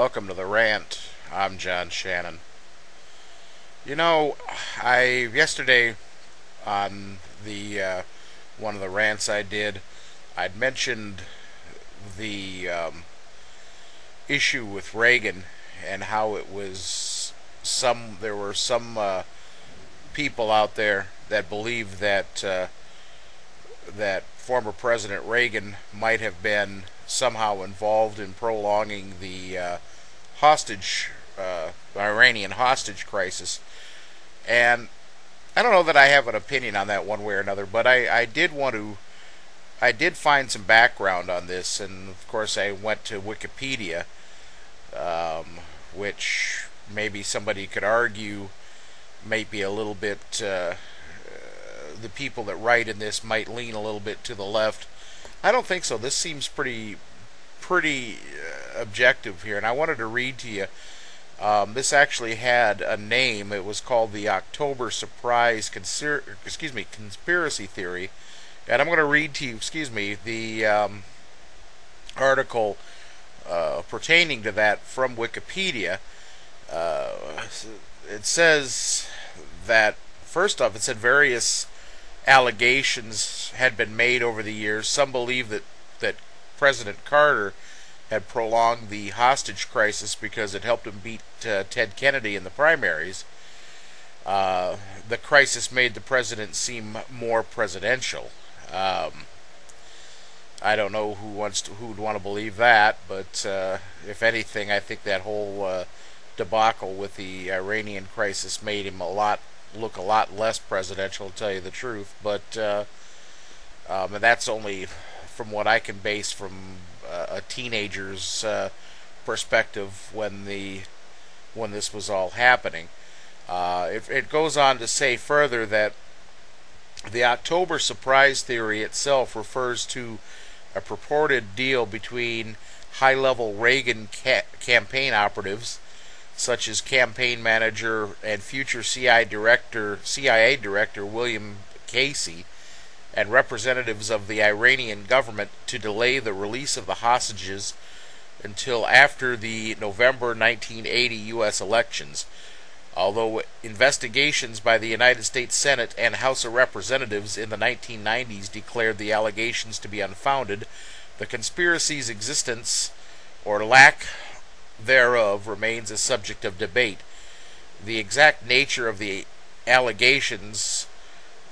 Welcome to the Rant. I'm John Shannon. You know, I yesterday on the one of the rants I did, I'd mentioned the issue with Reagan and how it was there were some people out there that believed that former President Reagan might have been somehow involved in prolonging the Iranian hostage crisis. And I don't know that I have an opinion on that one way or another, but I did find some background on this, and of course I went to Wikipedia, which maybe somebody could argue might be a little bit, the people that write in this might lean a little bit to the left. I don't think so. This seems pretty objective here, and I wanted to read to you. This actually had a name. It was called the October Surprise Conspiracy Theory, and I'm going to read to you, the article pertaining to that from Wikipedia. It says that, first off, it said various allegations had been made over the years. Some believe that President Carter had prolonged the hostage crisis because it helped him beat Ted Kennedy in the primaries. The crisis made the president seem more presidential. I don't know who would want to believe that, but if anything, I think that whole debacle with the Iranian crisis made him look a lot less presidential, to tell you the truth. But and that's only from what I can base from a teenager's perspective when this was all happening. It goes on to say further that the October surprise theory itself refers to a purported deal between high-level Reagan campaign operatives, such as campaign manager and future CIA director William Casey, and representatives of the Iranian government to delay the release of the hostages until after the November 1980 U.S. elections. Although investigations by the United States Senate and House of Representatives in the 1990s declared the allegations to be unfounded, the conspiracy's existence or lack thereof remains a subject of debate. The exact nature of the allegations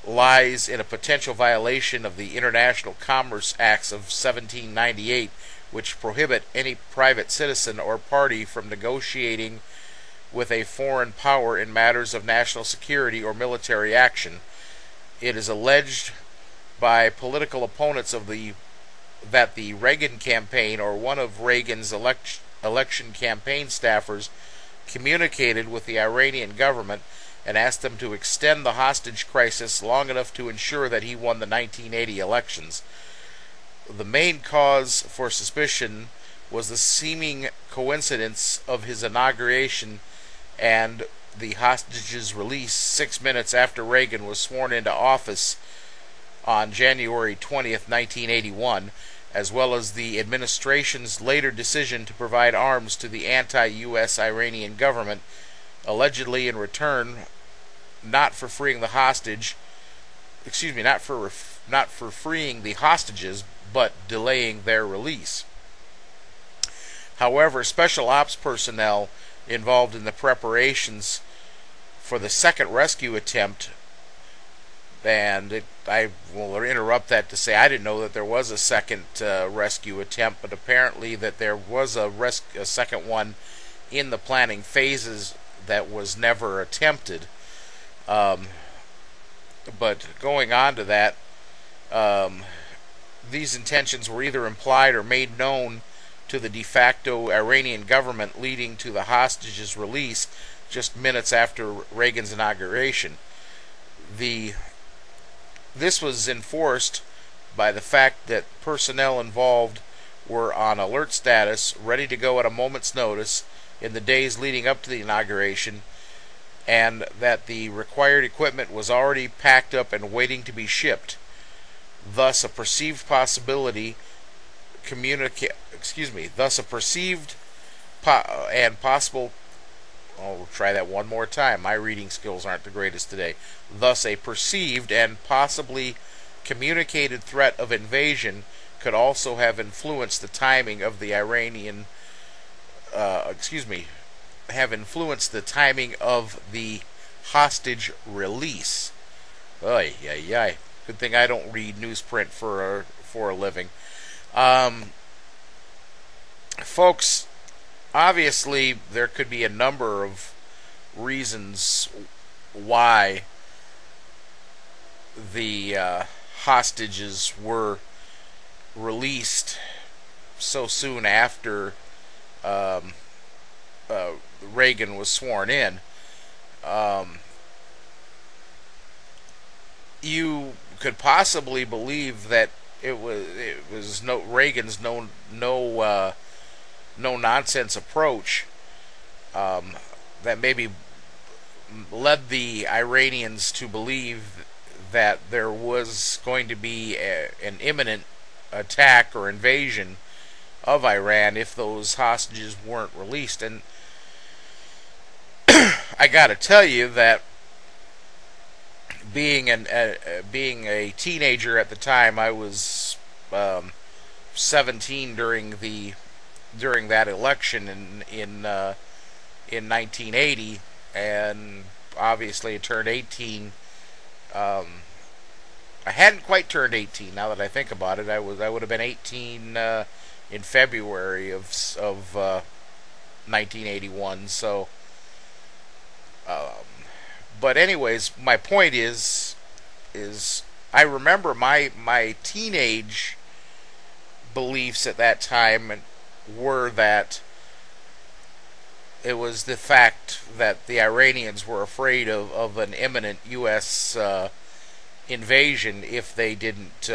lies in a potential violation of the International Commerce Acts of 1798, which prohibit any private citizen or party from negotiating with a foreign power in matters of national security or military action. It is alleged by political opponents that the Reagan campaign or one of Reagan's election campaign staffers communicated with the Iranian government and asked them to extend the hostage crisis long enough to ensure that he won the 1980 elections. The main cause for suspicion was the seeming coincidence of his inauguration and the hostages' release 6 minutes after Reagan was sworn into office on January 20th, 1981, as well as the administration's later decision to provide arms to the anti-U.S. Iranian government, allegedly in return not for freeing the hostages, but delaying their release. However, special ops personnel involved in the preparations for the second rescue attempt, and I will interrupt that to say I didn't know that there was a second rescue attempt, but apparently that there was a second one in the planning phases that was never attempted. But going on to that, these intentions were either implied or made known to the de facto Iranian government, leading to the hostages' release just minutes after Reagan's inauguration. This was enforced by the fact that personnel involved were on alert status, ready to go at a moment's notice in the days leading up to the inauguration, and that the required equipment was already packed up and waiting to be shipped. Thus, a perceived and possible. I'll try that one more time. My reading skills aren't the greatest today. Thus, a perceived and possibly communicated threat of invasion could also have influenced the timing of the Iranian. Have influenced the timing of the hostage release. Ay, ay, ay. Good thing I don't read newsprint for a living. Folks, obviously there could be a number of reasons why the hostages were released so soon after Reagan was sworn in. You could possibly believe that it was Reagan's no nonsense approach that maybe led the Iranians to believe that there was going to be an imminent attack or invasion of Iran if those hostages weren't released. And I gotta tell you that being a teenager at the time, I was 17 during that election in 1980, and obviously I turned 18. I hadn't quite turned 18. Now that I think about it, I would have been 18 in February of 1981. So. But anyways, my point is I remember my teenage beliefs at that time were that it was the fact that the Iranians were afraid of an imminent U.S. Invasion if they didn't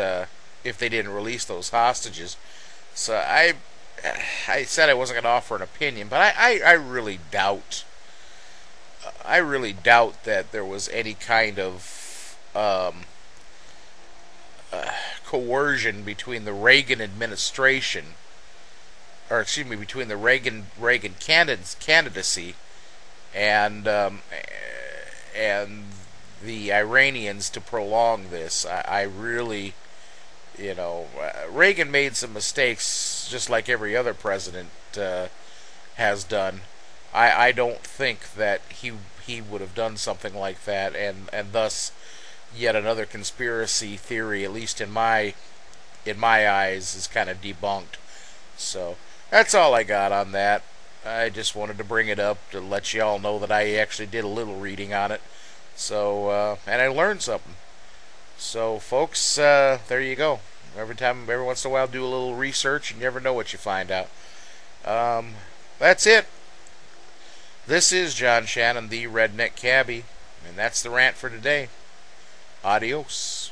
release those hostages. So I said I wasn't going to offer an opinion, but I really doubt. I really doubt that there was any kind of coercion between the Reagan administration, or excuse me, between the Reagan candidacy and the Iranians to prolong this. I really, Reagan made some mistakes, just like every other president has done. I don't think that he would have done something like that, and thus yet another conspiracy theory, at least in my eyes, is kind of debunked. So that's all I got on that. I just wanted to bring it up to let you all know that I actually did a little reading on it. So and I learned something. So folks, there you go. Every once in a while, do a little research, and you never know what you find out. That's it. This is John Shannon, the Redneck Cabbie, and that's the rant for today. Adios.